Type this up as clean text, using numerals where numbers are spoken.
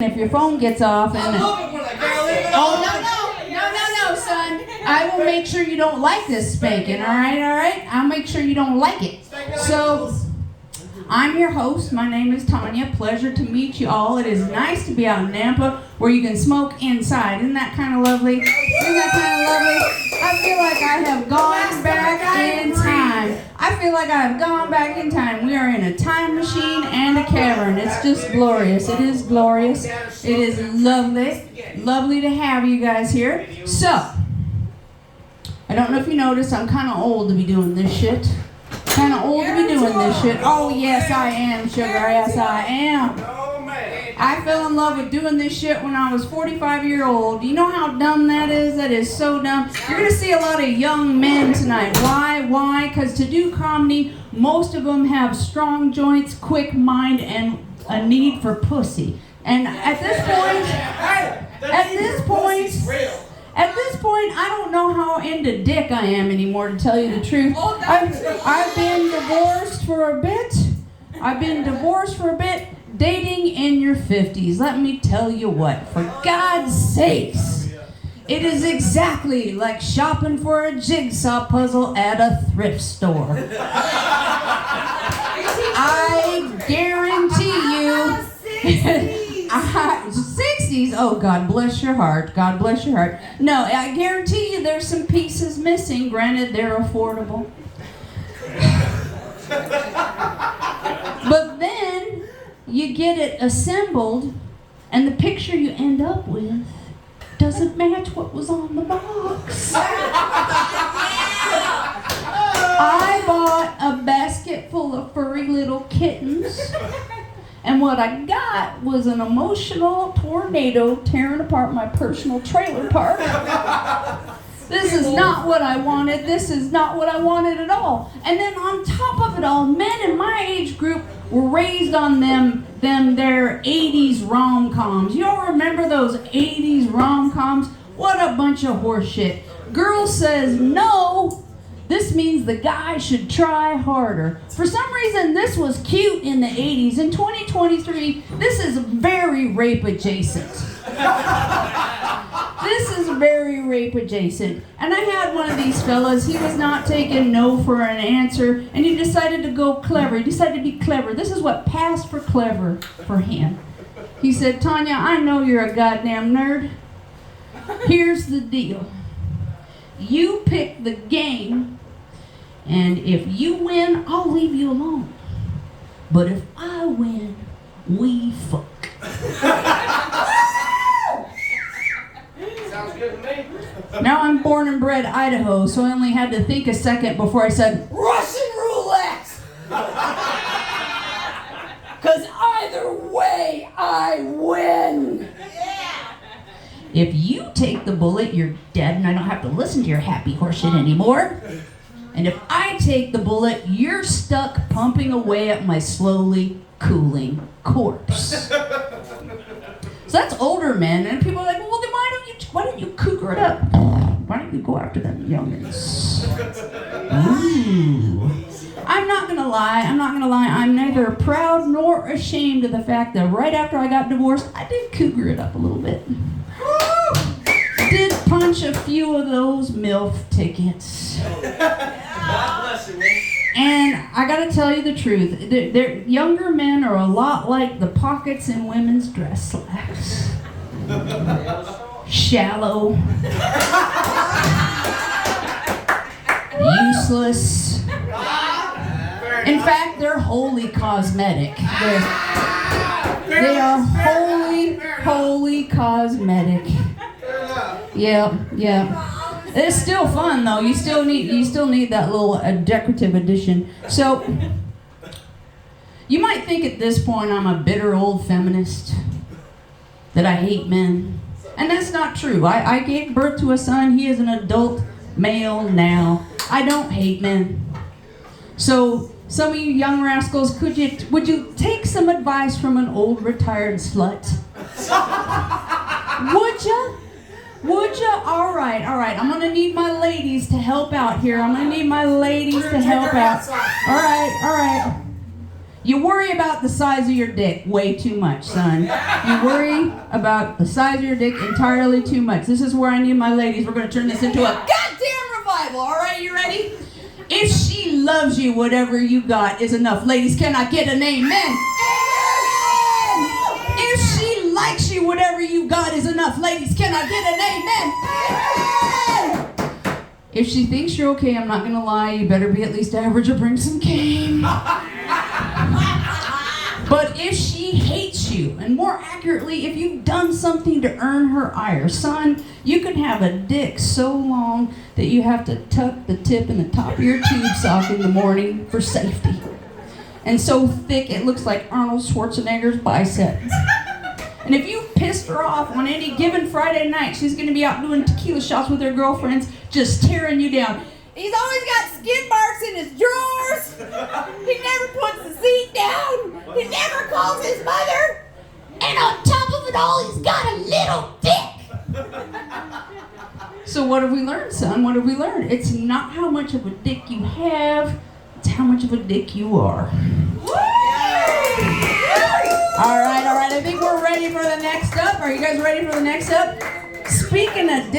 If your phone gets off and no, son. I will make sure you don't like this spanking, all right? I'll make sure you don't like it. So, I'm your host. My name is Tanya. Pleasure to meet you all. It is nice to be out in Nampa where you can smoke inside. Isn't that kind of lovely? I feel like I have gone back in time. We are in a time machine and a cavern. It's just glorious. It is glorious. It is lovely. Lovely to have you guys here. So, I don't know if you noticed, I'm kind of old to be doing this shit. Oh, yes, I am, sugar. Yes, I am. I fell in love with doing this shit when I was 45 years old. Do you know how dumb that is? That is so dumb. You're going to see a lot of young men tonight. Why? Because to do comedy, most of them have strong joints, quick mind, and a need for pussy. And at this point, I don't know how into dick I am anymore, to tell you the truth. I've been divorced for a bit. Dating in your 50s. Let me tell you what, for God's sakes, it is exactly like shopping for a jigsaw puzzle at a thrift store. I guarantee you. 60s? Oh, God bless your heart. No, I guarantee you there's some pieces missing. Granted, they're affordable. But then you get it assembled, and the picture you end up with doesn't match what was on the box. I bought a basket full of furry little kittens. And what I got was an emotional tornado tearing apart my personal trailer park. This is not what I wanted. This is not what I wanted at all. And then on top of it all, men in my age group were raised on their 80s rom-coms. You all remember those 80s rom-coms? What a bunch of horseshit. Girl says no. This means the guy should try harder. For some reason, this was cute in the 80s. In 2023, this is very rape adjacent. And I had one of these fellas. He was not taking no for an answer, and he decided to go clever. He decided to be clever. This is what passed for clever for him. He said, Tanya, I know you're a goddamn nerd. Here's the deal. You pick the game, and if you win, I'll leave you alone. But if I win, we fuck. Sounds good to me. Now I'm born and bred Idaho, so I only had to think a second before I said, Russian roulette! Because either way, I win. If you take the bullet, you're dead, and I don't have to listen to your happy horseshit anymore. And if I take the bullet, you're stuck pumping away at my slowly cooling corpse. So that's older men, and people are like, well, then why don't you cougar it up? Why don't you go after them youngins? Ooh. I'm not gonna lie. I'm neither proud nor ashamed of the fact that right after I got divorced, I did cougar it up a little bit. Did punch a few of those MILF tickets. God bless you, man. And I gotta tell you the truth, younger men are a lot like the pockets in women's dress slacks. Shallow. Useless. In fact, they're wholly cosmetic. They are wholly cosmetic. Yeah. It's still fun though. You still need that little decorative addition. So you might think at this point I'm a bitter old feminist, that I hate men. And that's not true. I gave birth to a son. He is an adult male now. I don't hate men. So some of you young rascals, would you take some advice from an old retired slut? Would you? All right. I'm going to need my ladies to help out here. All right. You worry about the size of your dick way too much, son. You worry about the size of your dick entirely too much. This is where I need my ladies. We're going to turn this into a goddamn revival. All right, you ready? If she loves you, whatever you got is enough. Ladies, can I get an amen? Amen! If she likes you, whatever you got is enough. Ladies, can I get an amen? Amen! If she thinks you're okay, I'm not going to lie, you better be at least average or bring some game. But if she hates you, and more accurately, if you've done something to earn her ire, son, you can have a dick so long that you have to tuck the tip in the top of your tube sock in the morning for safety. And so thick it looks like Arnold Schwarzenegger's bicep. And if you pissed her off on any given Friday night, she's going to be out doing tequila shots with her girlfriends, just tearing you down. He's always got skid marks in his drawers. He never puts the seat down. He never calls his mother. And on top of it all, he's got a little dick. So what have we learned, son? What have we learned? It's not how much of a dick you have, it's how much of a dick you are. All right. I think we're ready for the next up. Are you guys ready for the next up? Speaking of dick.